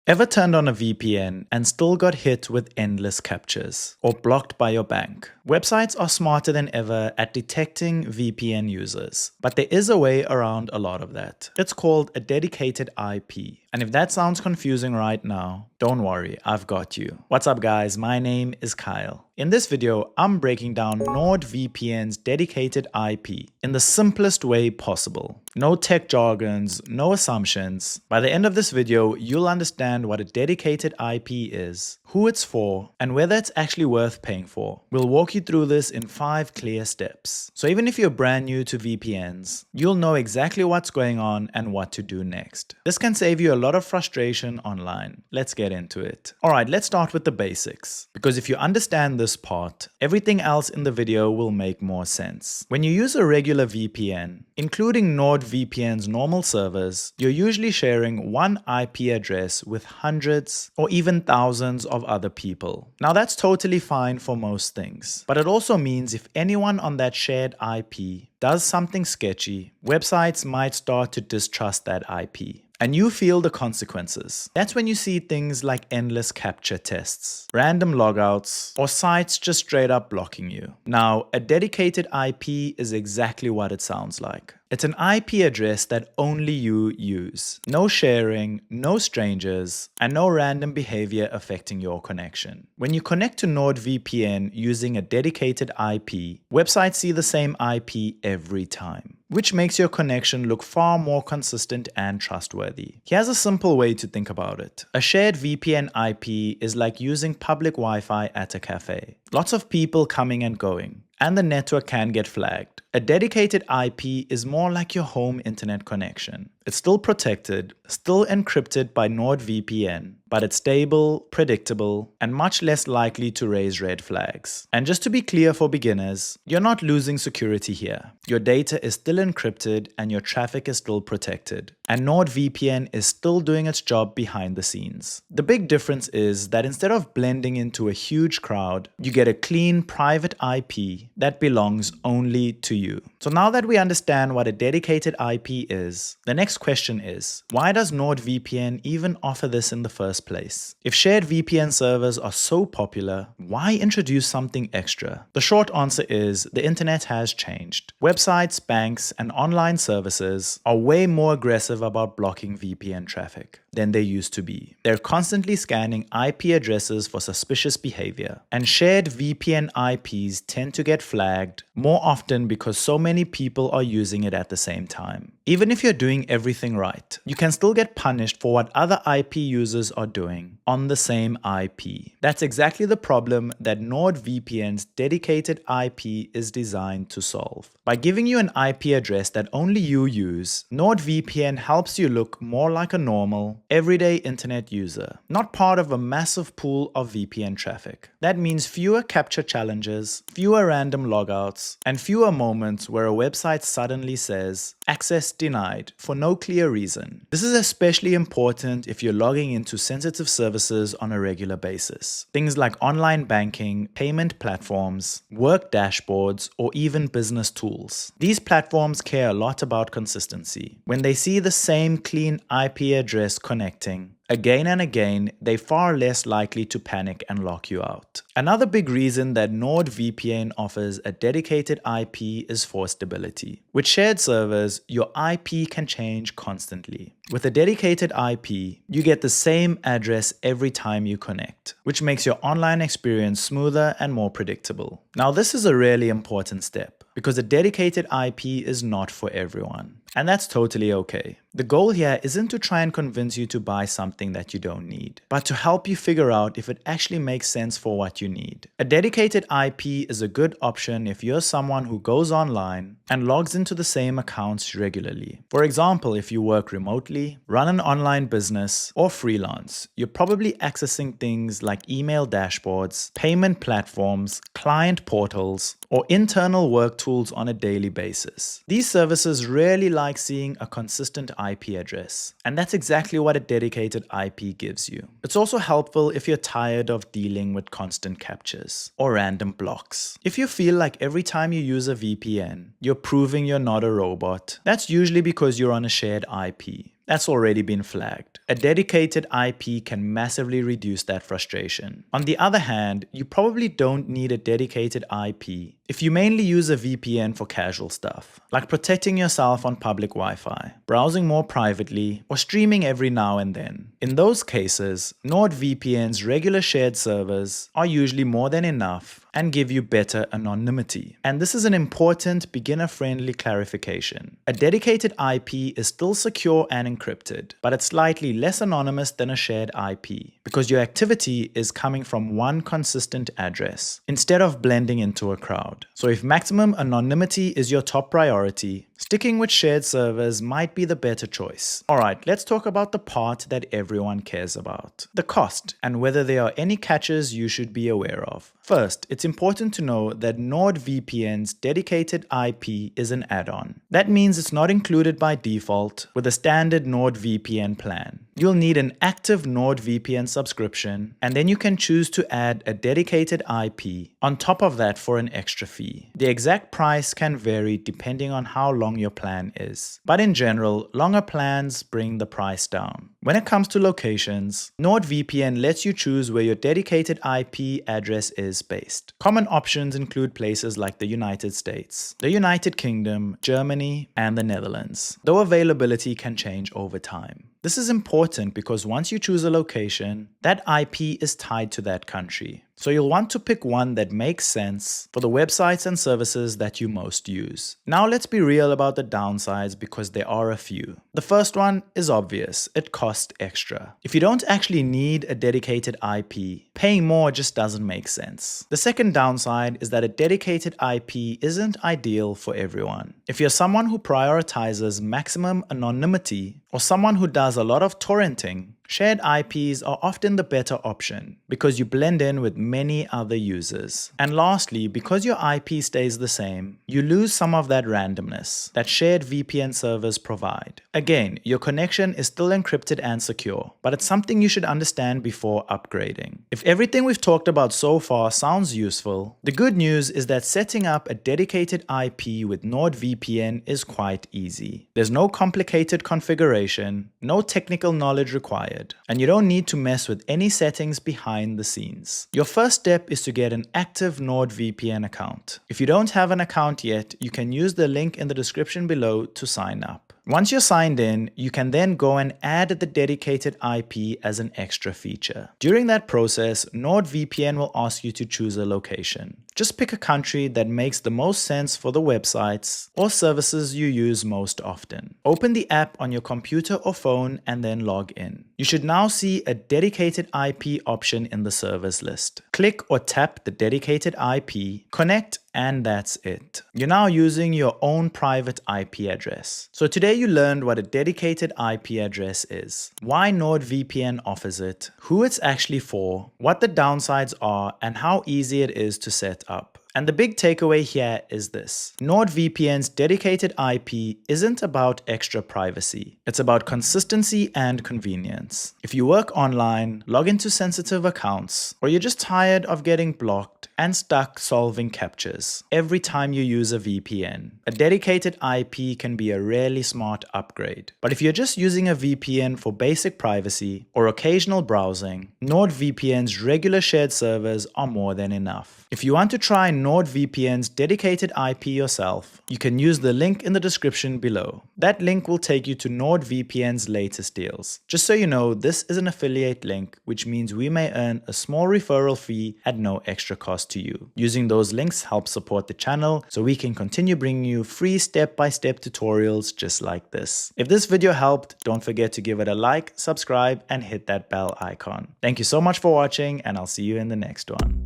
Ever turned on a VPN and still got hit with endless captchas or blocked by your bank? Websites are smarter than ever at detecting VPN users, but there is a way around a lot of that. It's called a dedicated IP. And if that sounds confusing right now, don't worry, I've got you. What's up guys, my name is Kyle. In this video, I'm breaking down NordVPN's dedicated IP in the simplest way possible. No tech jargons, no assumptions. By the end of this video, you'll understand what a dedicated IP is, who it's for, and whether it's actually worth paying for. We'll walk you through this in 5 clear steps. So even if you're brand new to VPNs, you'll know exactly what's going on and what to do next. This can save you a lot of frustration online. Let's get into it. Alright, let's start with the basics. Because if you understand this part, everything else in the video will make more sense. When you use a regular VPN, including NordVPN's normal servers, you're usually sharing one IP address with hundreds or even thousands of other people. Now that's totally fine for most things, but it also means if anyone on that shared IP does something sketchy, websites might start to distrust that IP. And you feel the consequences. That's when you see things like endless captcha tests, random logouts, or sites just straight up blocking you. Now, a dedicated IP is exactly what it sounds like. It's an IP address that only you use. No sharing, no strangers, and no random behavior affecting your connection. When you connect to NordVPN using a dedicated IP, websites see the same IP every time, which makes your connection look far more consistent and trustworthy. Here's a simple way to think about it. A shared VPN IP is like using public Wi-Fi at a cafe. Lots of people coming and going, and the network can get flagged. A dedicated IP is more like your home internet connection. It's still protected, still encrypted by NordVPN, but it's stable, predictable, and much less likely to raise red flags. And just to be clear for beginners, you're not losing security here. Your data is still encrypted and your traffic is still protected. And NordVPN is still doing its job behind the scenes. The big difference is that instead of blending into a huge crowd, you get a clean private IP that belongs only to you. So now that we understand what a dedicated IP is, the next question is, why does NordVPN even offer this in the first place? If shared VPN servers are so popular, why introduce something extra? The short answer is the internet has changed. Websites, banks, and online services are way more aggressive about blocking VPN traffic than they used to be. They're constantly scanning IP addresses for suspicious behavior, and shared VPN IPs tend to get flagged more often because so many people are using it at the same time. Even if you're doing everything right, you can still get punished for what other IP users are doing on the same IP. That's exactly the problem that NordVPN's dedicated IP is designed to solve. By giving you an IP address that only you use, NordVPN helps you look more like a normal, everyday internet user, not part of a massive pool of VPN traffic. That means fewer captcha challenges, fewer random logouts, and fewer moments where a website suddenly says, "Access denied," for no clear reason. This is especially important if you're logging into sensitive services on a regular basis. Things like online banking, payment platforms, work dashboards, or even business tools. These platforms care a lot about consistency. When they see the same clean IP address connecting again and again, they're far less likely to panic and lock you out. Another big reason that NordVPN offers a dedicated IP is for stability. With shared servers, your IP can change constantly. With a dedicated IP, you get the same address every time you connect, which makes your online experience smoother and more predictable. Now, this is a really important step because a dedicated IP is not for everyone. And that's totally okay. The goal here isn't to try and convince you to buy something that you don't need, but to help you figure out if it actually makes sense for what you need. A dedicated IP is a good option if you're someone who goes online and logs into the same accounts regularly. For example, if you work remotely, run an online business, or freelance, you're probably accessing things like email dashboards, payment platforms, client portals, or internal work tools on a daily basis. These services really like seeing a consistent IP address, and that's exactly what a dedicated IP gives you. It's also helpful if you're tired of dealing with constant captchas or random blocks. If you feel like every time you use a VPN, you're proving you're not a robot, that's usually because you're on a shared IP. that's already been flagged. A dedicated IP can massively reduce that frustration. On the other hand, you probably don't need a dedicated IP if you mainly use a VPN for casual stuff, like protecting yourself on public Wi-Fi, browsing more privately, or streaming every now and then. In those cases, NordVPN's regular shared servers are usually more than enough and give you better anonymity. And this is an important beginner-friendly clarification. A dedicated IP is still secure and encrypted, but it's slightly less anonymous than a shared IP because your activity is coming from one consistent address instead of blending into a crowd. So if maximum anonymity is your top priority, sticking with shared servers might be the better choice. Alright, let's talk about the part that everyone cares about: the cost, and whether there are any catches you should be aware of. First, it's important to know that NordVPN's dedicated IP is an add-on. That means it's not included by default with a standard NordVPN plan. You'll need an active NordVPN subscription, and then you can choose to add a dedicated IP on top of that for an extra fee. The exact price can vary depending on how long your plan is, but in general, longer plans bring the price down. When it comes to locations, NordVPN lets you choose where your dedicated IP address is based. Common options include places like the United States, the United Kingdom, Germany, and the Netherlands, though availability can change over time. This is important because once you choose a location, that IP is tied to that country. So you'll want to pick one that makes sense for the websites and services that you most use. Now let's be real about the downsides because there are a few. The first one is obvious: it costs extra. If you don't actually need a dedicated IP, paying more just doesn't make sense. The second downside is that a dedicated IP isn't ideal for everyone. If you're someone who prioritizes maximum anonymity or someone who does a lot of torrenting, shared IPs are often the better option because you blend in with many other users. And lastly, because your IP stays the same, you lose some of that randomness that shared VPN servers provide. Again, your connection is still encrypted and secure, but it's something you should understand before upgrading. If everything we've talked about so far sounds useful, the good news is that setting up a dedicated IP with NordVPN is quite easy. There's no complicated configuration, no technical knowledge required, and you don't need to mess with any settings behind the scenes. Your first step is to get an active NordVPN account. If you don't have an account yet, you can use the link in the description below to sign up. Once you're signed in, you can then go and add the dedicated IP as an extra feature. During that process, NordVPN will ask you to choose a location. Just pick a country that makes the most sense for the websites or services you use most often. Open the app on your computer or phone and then log in. You should now see a dedicated IP option in the servers list. Click or tap the dedicated IP, connect, and that's it. You're now using your own private IP address. So today you learned what a dedicated IP address is, why NordVPN offers it, who it's actually for, what the downsides are, and how easy it is to set up. And the big takeaway here is this: NordVPN's dedicated IP isn't about extra privacy. It's about consistency and convenience. If you work online, log into sensitive accounts, or you're just tired of getting blocked and stuck solving captchas every time you use a VPN, a dedicated IP can be a really smart upgrade. But if you're just using a VPN for basic privacy or occasional browsing, NordVPN's regular shared servers are more than enough. If you want to try NordVPN's dedicated IP yourself, you can use the link in the description below. That link will take you to NordVPN's latest deals. Just so you know, this is an affiliate link, which means we may earn a small referral fee at no extra cost to you. Using those links helps support the channel so we can continue bringing you free step-by-step tutorials just like this. If this video helped, don't forget to give it a like, subscribe, and hit that bell icon. Thank you so much for watching, and I'll see you in the next one.